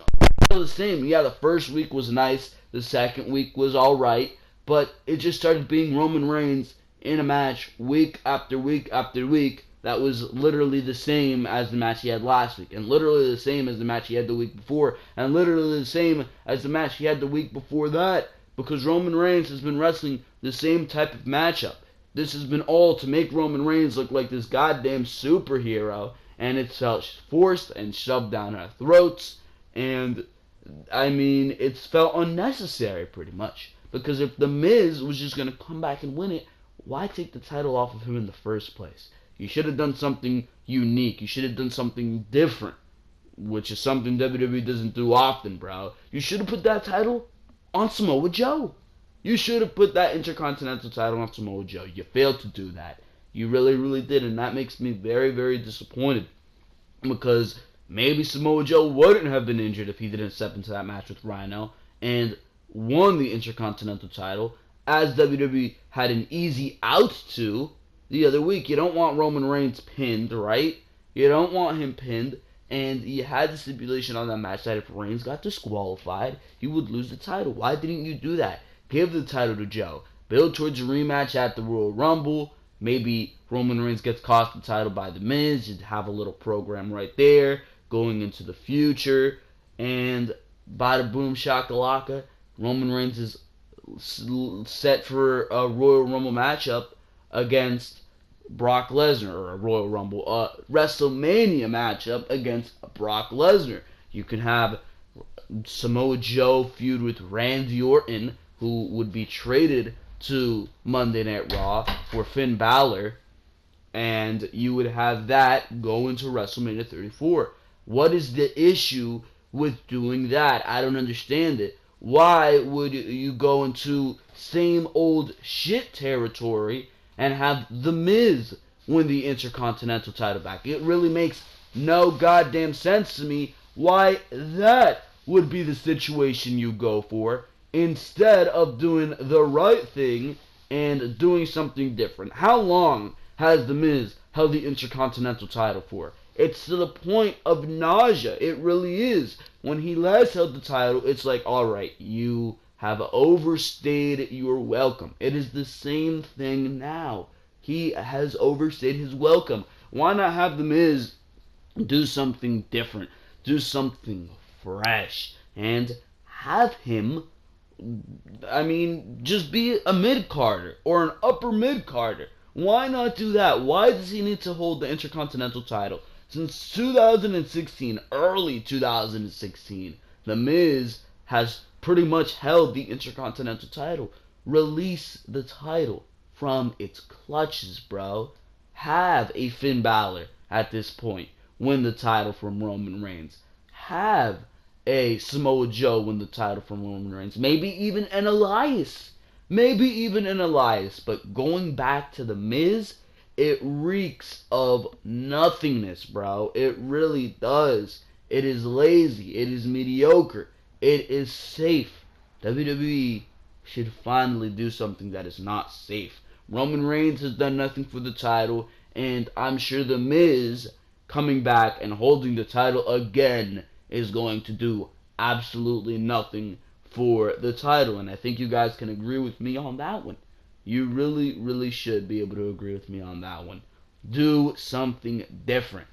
the same. Yeah, the first week was nice, the second week was alright, but it just started being Roman Reigns in a match week after week after week that was literally the same as the match he had last week, and literally the same as the match he had the week before, and literally the same as the match he had the week before that, because Roman Reigns has been wrestling the same type of matchup. This has been all to make Roman Reigns look like this goddamn superhero, and it's felt forced and shoved down our throats, and I mean, it's felt unnecessary pretty much, because if The Miz was just going to come back and win it, why take the title off of him in the first place? You should have done something unique. You should have done something different, which is something WWE doesn't do often, bro. You should have put that title on Samoa Joe. You should have put that Intercontinental title on Samoa Joe. You failed to do that. You really, really did, and that makes me very, very disappointed, because maybe Samoa Joe wouldn't have been injured if he didn't step into that match with Rhino and won the Intercontinental title, as WWE had an easy out to the other week. You don't want Roman Reigns pinned, right? You don't want him pinned, and you had the stipulation on that match that if Reigns got disqualified, he would lose the title. Why didn't you do that? Give the title to Joe. Build towards a rematch at the Royal Rumble. Maybe Roman Reigns gets cost the title by The Miz. You'd have a little program right there going into the future. And bada boom shakalaka, Roman Reigns is set for a Royal Rumble matchup against Brock Lesnar, or a Royal Rumble, WrestleMania matchup against Brock Lesnar. You can have Samoa Joe feud with Randy Orton, who would be traded to Monday Night Raw for Finn Balor, and you would have that go into WrestleMania 34. What is the issue with doing that? I don't understand it. Why would you go into same old shit territory and have The Miz win the Intercontinental title back? It really makes no goddamn sense to me why that would be the situation you go for, instead of doing the right thing and doing something different. How long has The Miz held the Intercontinental title for? It's to the point of nausea. It really is. When he last held the title, it's like, alright, you have overstayed your welcome. It is the same thing now. He has overstayed his welcome. Why not have The Miz do something different? Do something fresh. And have him, just be a mid-carder or an upper mid-carder. Why not do that? Why does he need to hold the Intercontinental title? Since 2016, early 2016, The Miz has pretty much held the Intercontinental title. Release the title from its clutches, bro. Have a Finn Balor at this point win the title from Roman Reigns. Have a Samoa Joe win the title from Roman Reigns. Maybe even an Elias. But going back to The Miz, it reeks of nothingness, bro. It really does. It is lazy. It is mediocre. It is safe. WWE should finally do something that is not safe. Roman Reigns has done nothing for the title, and I'm sure The Miz coming back and holding the title again is going to do absolutely nothing for the title, and I think you guys can agree with me on that one. You really, really should be able to agree with me on that one. Do something different.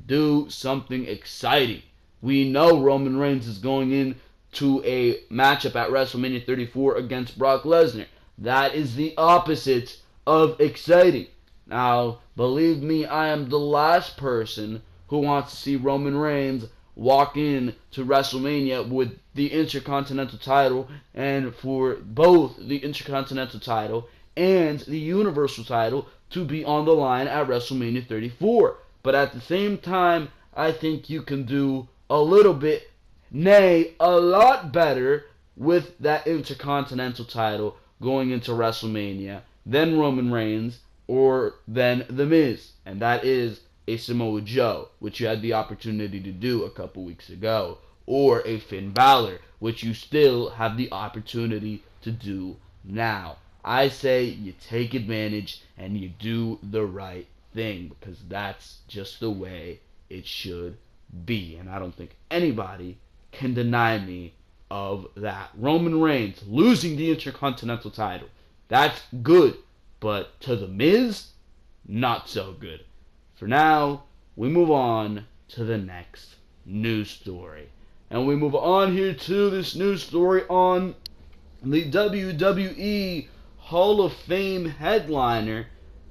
Do something exciting. We know Roman Reigns is going into a matchup at WrestleMania 34 against Brock Lesnar. That is the opposite of exciting. Now, believe me, I am the last person who wants to see Roman Reigns walk in to WrestleMania with the Intercontinental title, and for both the Intercontinental title and the Universal title to be on the line at WrestleMania 34. But at the same time, I think you can do a little bit, nay, a lot better with that Intercontinental title going into WrestleMania than Roman Reigns or than The Miz. And that is a Samoa Joe, which you had the opportunity to do a couple weeks ago, or a Finn Balor, which you still have the opportunity to do now. I say you take advantage and you do the right thing, because that's just the way it should be, and I don't think anybody can deny me of that. Roman Reigns losing the Intercontinental title, that's good, but to The Miz, not so good. For now, we move on to the next news story. And we move on here to this news story on the WWE Hall of Fame headliner.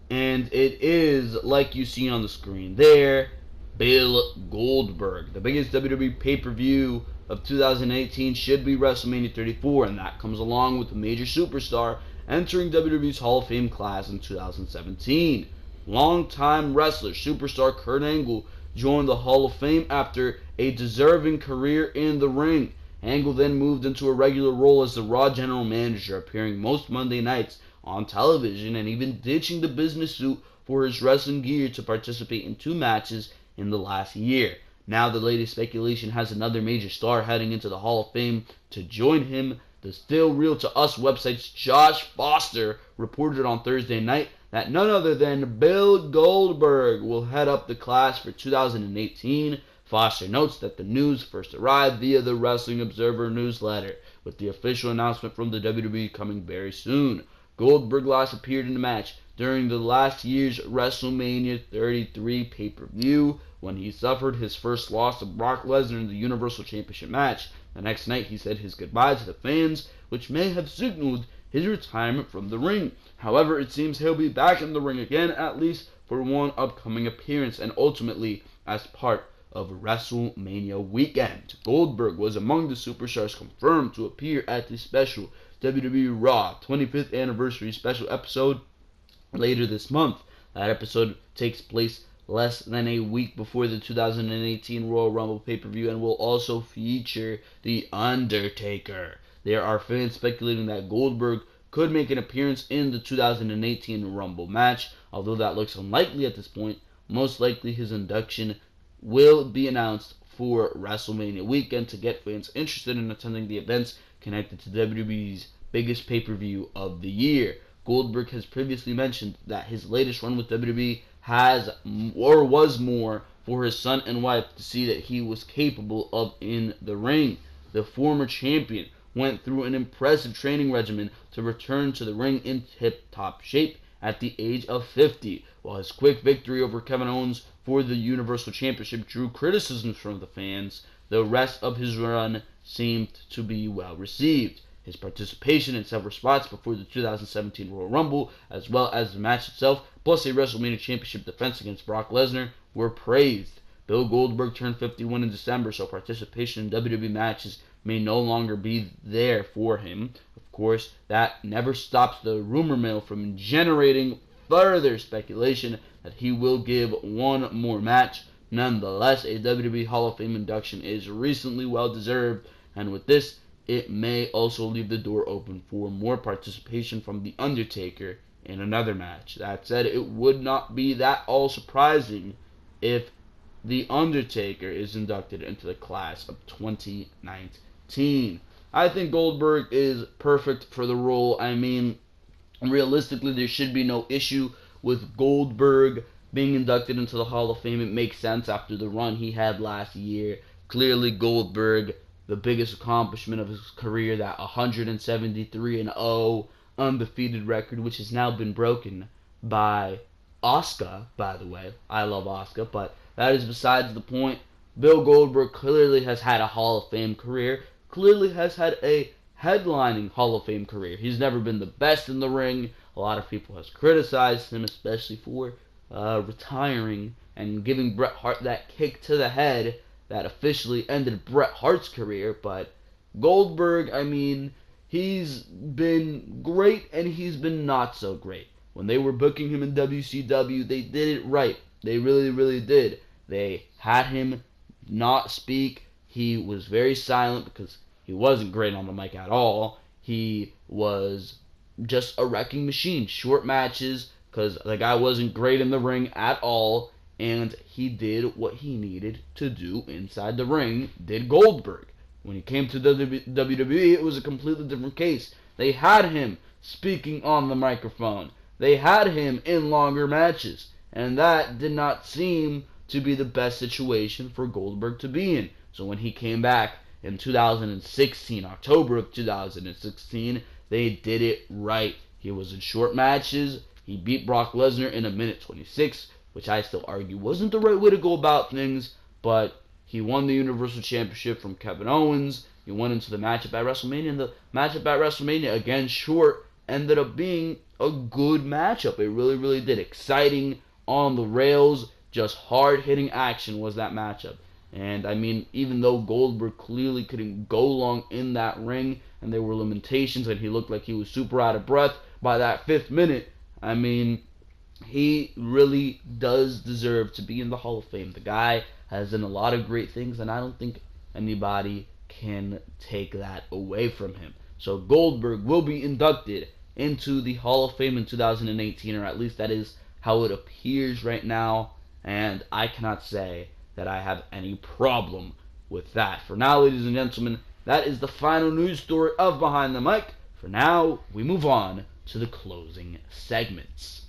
And it is, like you see on the screen there, Bill Goldberg. The biggest WWE pay-per-view of 2018 should be WrestleMania 34. And that comes along with a major superstar entering WWE's Hall of Fame class in 2017. Longtime wrestler, superstar Kurt Angle joined the Hall of Fame after a deserving career in the ring. Angle then moved into a regular role as the Raw general manager, appearing most Monday nights on television and even ditching the business suit for his wrestling gear to participate in 2 matches in the last year. Now the latest speculation has another major star heading into the Hall of Fame to join him. The Still Real to Us website's Josh Foster reported on Thursday night that none other than Bill Goldberg will head up the class for 2018. Foster notes that the news first arrived via the Wrestling Observer newsletter, with the official announcement from the WWE coming very soon. Goldberg last appeared in a match during the last year's WrestleMania 33 pay-per-view when he suffered his first loss to Brock Lesnar in the Universal Championship match. The next night he said his goodbye to the fans, which may have signaled his retirement from the ring. However, it seems he'll be back in the ring again, at least for one upcoming appearance, and ultimately as part of WrestleMania weekend. Goldberg was among the superstars confirmed to appear at the special WWE Raw 25th Anniversary special episode later this month. That episode takes place less than a week before the 2018 Royal Rumble pay-per-view and will also feature The Undertaker. There are fans speculating that Goldberg could make an appearance in the 2018 Rumble match, although that looks unlikely at this point. Most likely his induction will be announced for WrestleMania weekend to get fans interested in attending the events connected to WWE's biggest pay-per-view of the year. Goldberg has previously mentioned that his latest run with WWE has or was more for his son and wife to see that he was capable of in the ring. The former champion went through an impressive training regimen to return to the ring in tip-top shape at the age of 50. While his quick victory over Kevin Owens for the Universal Championship drew criticisms from the fans, the rest of his run seemed to be well received. His participation in several spots before the 2017 Royal Rumble, as well as the match itself, plus a WrestleMania Championship defense against Brock Lesnar, were praised. Bill Goldberg turned 51 in December, so participation in WWE matches may no longer be there for him. Of course, that never stops the rumor mill from generating further speculation that he will give one more match. Nonetheless, a WWE Hall of Fame induction is recently well deserved, and with this, it may also leave the door open for more participation from The Undertaker in another match. That said, it would not be that all surprising if The Undertaker is inducted into the class of 2019. I think Goldberg is perfect for the role. I mean, realistically, there should be no issue with Goldberg being inducted into the Hall of Fame. It makes sense after the run he had last year. Clearly, Goldberg, the biggest accomplishment of his career, that 173-0 undefeated record, which has now been broken by Asuka, by the way. I love Asuka, but that is besides the point. Bill Goldberg clearly has had a Hall of Fame career, clearly has had a headlining Hall of Fame career. He's never been the best in the ring. A lot of people has criticized him, especially for retiring and giving Bret Hart that kick to the head that officially ended Bret Hart's career. But Goldberg, I mean, he's been great and he's been not so great. When they were booking him in WCW, they did it right. They really, really did. They had him not speak. He was very silent because he wasn't great on the mic at all. He was just a wrecking machine. Short matches because the guy wasn't great in the ring at all. And he did what he needed to do inside the ring, did Goldberg. When he came to WWE, it was a completely different case. They had him speaking on the microphone. They had him in longer matches. And that did not seem to be the best situation for Goldberg to be in. So when he came back in 2016, October of 2016, they did it right. He was in short matches. He beat Brock Lesnar in 1:26, which I still argue wasn't the right way to go about things, but he won the Universal Championship from Kevin Owens. He went into the matchup at WrestleMania, and the matchup at WrestleMania, again short, ended up being a good matchup. It really, really did. Exciting, on the rails, just hard-hitting action was that matchup. And, I mean, even though Goldberg clearly couldn't go long in that ring, and there were limitations, and he looked like he was super out of breath by that 5th minute, I mean, he really does deserve to be in the Hall of Fame. The guy has done a lot of great things, and I don't think anybody can take that away from him. So Goldberg will be inducted into the Hall of Fame in 2018, or at least that is how it appears right now, and I cannot say that I have any problem with that. For now, ladies and gentlemen, that is the final news story of Behind the Mic. For now, we move on to the closing segments.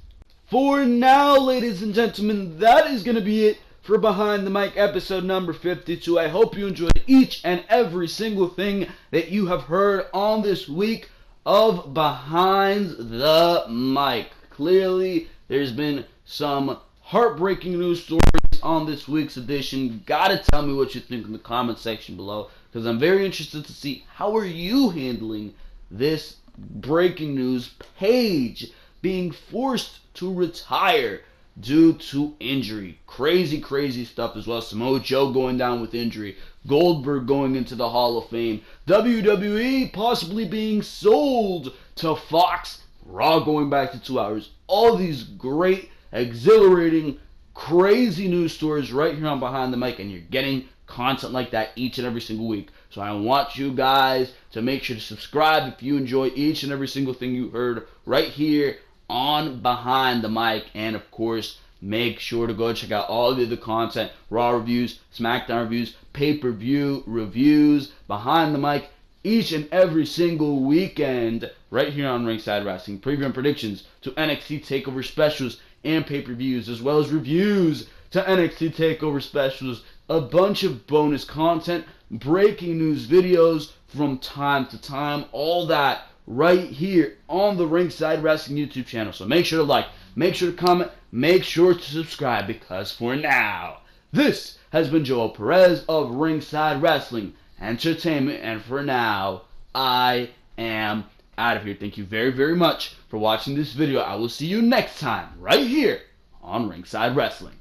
For now, ladies and gentlemen, that is going to be it for Behind the Mic episode number 52. I hope you enjoyed each and every single thing that you have heard on this week of Behind the Mic. Clearly, there's been some heartbreaking news stories on this week's edition. Gotta tell me what you think in the comment section below, because I'm very interested to see how are you handling this breaking news. Paige being forced to retire due to injury. Crazy, crazy stuff as well. Samoa Joe going down with injury. Goldberg going into the Hall of Fame. WWE possibly being sold to Fox. Raw going back to 2 hours. All these great, exhilarating, crazy news stories right here on Behind the Mic, and you're getting content like that each and every single week. So I want you guys to make sure to subscribe if you enjoy each and every single thing you heard right here on Behind the Mic. And of course, make sure to go check out all the other content, Raw reviews, Smackdown reviews, pay-per-view reviews, Behind the Mic, each and every single weekend right here on Ringside Wrestling. Preview and predictions to NXT TakeOver specials and pay-per-views, as well as reviews to NXT TakeOver specials, a bunch of bonus content, breaking news videos from time to time, all that right here on the Ringside Wrestling YouTube channel. So make sure to like, make sure to comment, make sure to subscribe, because for now, this has been Joel Perez of Ringside Wrestling Entertainment, and for now, I am out of here. Thank you very, very much for watching this video. I will see you next time right here on Ringside Wrestling.